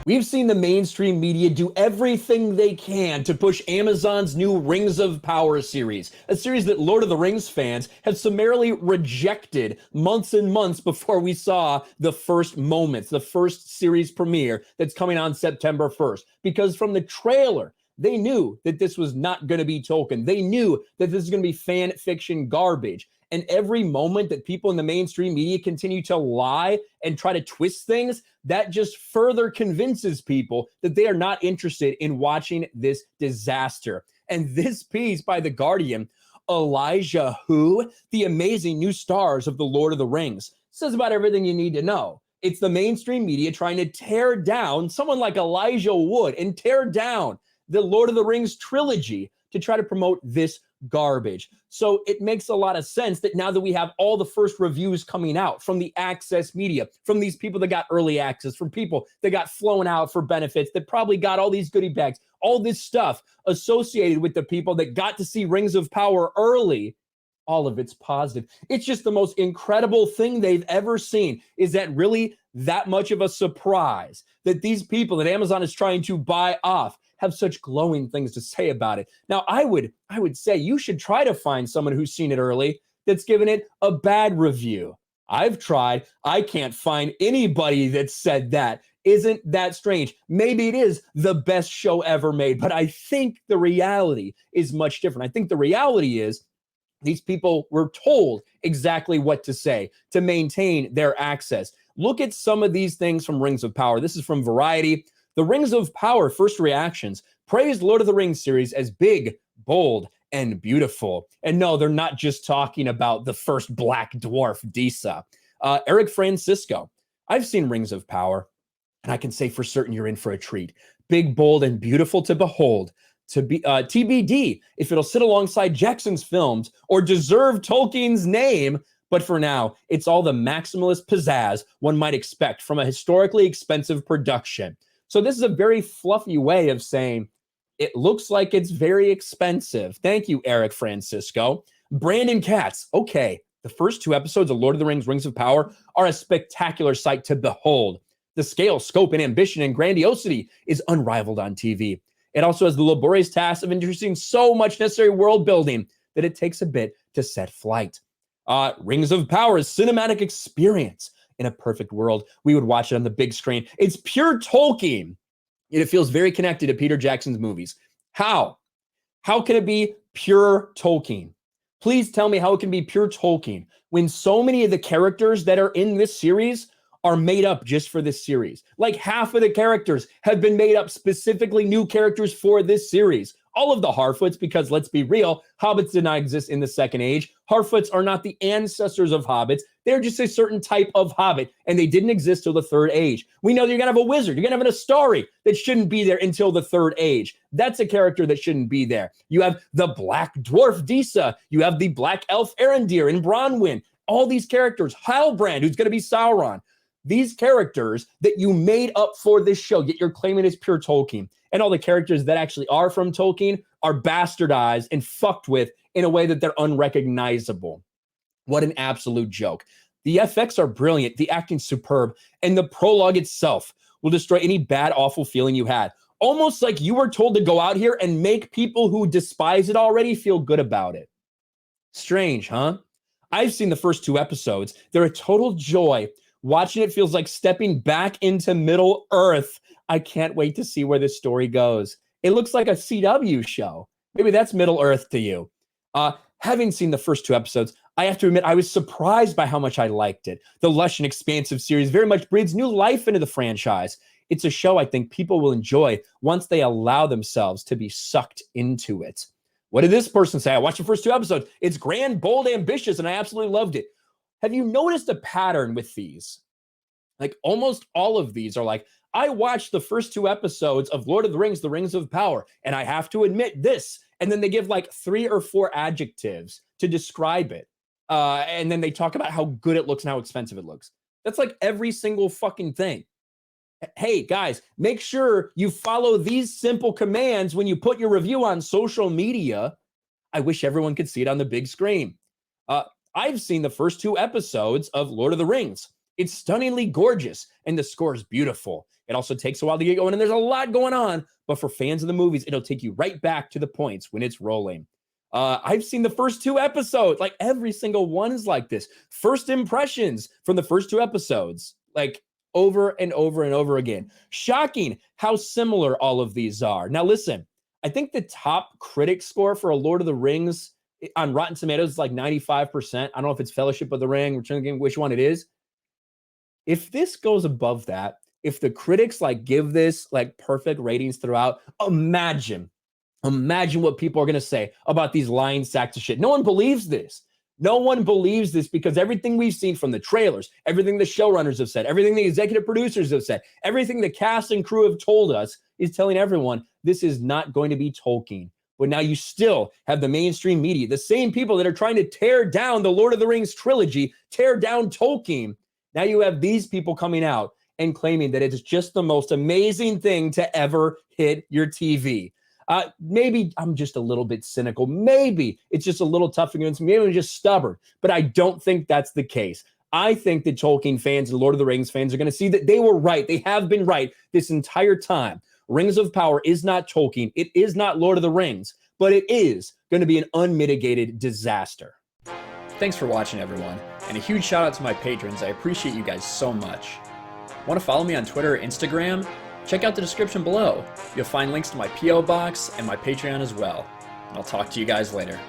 We've seen the mainstream media do everything they can to push Amazon's new Rings of Power series, a series that Lord of the Rings fans have summarily rejected months and months before we saw the first moments, the first series premiere that's coming on September 1st. Because from the trailer, they knew that this was not going to be Tolkien. They knew that this is going to be fan fiction garbage. And every moment that people in the mainstream media continue to lie and try to twist things, that just further convinces people that they are not interested in watching this disaster. And this piece by The Guardian, Elijah Who, the amazing new stars of The Lord of the Rings, says about everything you need to know. It's the mainstream media trying to tear down someone like Elijah Wood and tear down the Lord of the Rings trilogy to try to promote this garbage. So it makes a lot of sense that now that we have all the first reviews coming out from the access media, from these people that got early access, from people that got flown out for benefits, that probably got all these goodie bags, all this stuff associated with the people that got to see Rings of Power early, all of it's positive. It's just the most incredible thing they've ever seen. Is that really that much of a surprise that these people that Amazon is trying to buy off have such glowing things to say about it? Now, I would say you should try to find someone who's seen it early that's given it a bad review. I've tried. I can't find anybody that said that. Isn't that strange? Maybe it is the best show ever made, but I think the reality is much different. I think the reality is these people were told exactly what to say to maintain their access. Look at some of these things from Rings of Power. This is from Variety. The Rings of Power first reactions praised Lord of the Rings series as big, bold, and beautiful. And no, they're not just talking about the first black dwarf, Disa. Eric Francisco, I've seen Rings of Power, and I can say for certain you're in for a treat. Big, bold, and beautiful to behold. To be TBD if it'll sit alongside Jackson's films or deserve Tolkien's name. But for now, it's all the maximalist pizzazz one might expect from a historically expensive production. So this is a very fluffy way of saying it looks like it's very expensive. Thank you, Eric Francisco. Brandon Katz. Okay, the first two episodes of Lord of the Rings, Rings of Power are a spectacular sight to behold. The scale, scope, and ambition and grandiosity is unrivaled on TV. It also has the laborious task of introducing so much necessary world building that it takes a bit to set flight. Rings of Power's cinematic experience. In a perfect world, we would watch it on the big screen. It's pure Tolkien. And it feels very connected to Peter Jackson's movies. How? How can it be pure Tolkien? Please tell me how it can be pure Tolkien when so many of the characters that are in this series are made up just for this series. Like half of the characters have been made up specifically new characters for this series. All of the Harfoots, because let's be real, hobbits did not exist in the Second Age. Harfoots are not the ancestors of hobbits. They're just a certain type of hobbit, and they didn't exist till the Third Age. We know that you're going to have a wizard. You're going to have an Astari that shouldn't be there until the Third Age. That's a character that shouldn't be there. You have the Black Dwarf Disa. You have the Black Elf Arendir and Bronwyn. All these characters. Halbrand, who's going to be Sauron. These characters that you made up for this show, yet you're claiming is pure Tolkien. And all the characters that actually are from Tolkien are bastardized and fucked with in a way that they're unrecognizable. What an absolute joke. The FX are brilliant, the acting's superb, and the prologue itself will destroy any bad, awful feeling you had. Almost like you were told to go out here and make people who despise it already feel good about it. Strange, huh? I've seen the first two episodes. They're a total joy. Watching it feels like stepping back into Middle Earth. I can't wait to see where this story goes. It looks like a CW show. Maybe that's Middle Earth to you. Having seen the first two episodes, I have to admit I was surprised by how much I liked it. The lush and expansive series very much breathes new life into the franchise. It's a show I think people will enjoy once they allow themselves to be sucked into it. What did this person say? I watched the first two episodes. It's grand, bold, ambitious, and I absolutely loved it. Have you noticed a pattern with these? Like almost all of these are like, I watched the first two episodes of Lord of the Rings, The Rings of Power, and I have to admit this. And then they give like 3 or 4 adjectives to describe it. And then they talk about how good it looks and how expensive it looks. That's like every single fucking thing. Hey, guys, make sure you follow these simple commands when you put your review on social media. I wish everyone could see it on the big screen. I've seen the first 2 episodes of Lord of the Rings. It's stunningly gorgeous, and the score is beautiful. It also takes a while to get going, and there's a lot going on. But for fans of the movies, it'll take you right back to the points when it's rolling. I've seen the first 2 episodes. Like, every single one is like this. First impressions from the first 2 episodes, like, over and over and over again. Shocking how similar all of these are. Now, listen, I think the top critic score for a Lord of the Rings on Rotten Tomatoes is like 95%. I don't know if it's Fellowship of the Ring, Return of the King, which one it is. If this goes above that, if the critics like give this like perfect ratings throughout, imagine what people are going to say about these lying sacks of shit. No one believes this. No one believes this because everything we've seen from the trailers, everything the showrunners have said, everything the executive producers have said, everything the cast and crew have told us is telling everyone this is not going to be Tolkien. But now you still have the mainstream media, the same people that are trying to tear down the Lord of the Rings trilogy, tear down Tolkien. Now you have these people coming out and claiming that it's just the most amazing thing to ever hit your TV. Maybe I'm just a little bit cynical. Maybe it's just a little tough to convince me. Maybe I'm just stubborn. But I don't think that's the case. I think that Tolkien fans and Lord of the Rings fans are going to see that they were right. They have been right this entire time. Rings of Power is not Tolkien. It is not Lord of the Rings. But it is going to be an unmitigated disaster. Thanks for watching, everyone. And a huge shout out to my patrons. I appreciate you guys so much. Want to follow me on Twitter or Instagram? Check out the description below. You'll find links to my P.O. box and my Patreon as well. And I'll talk to you guys later.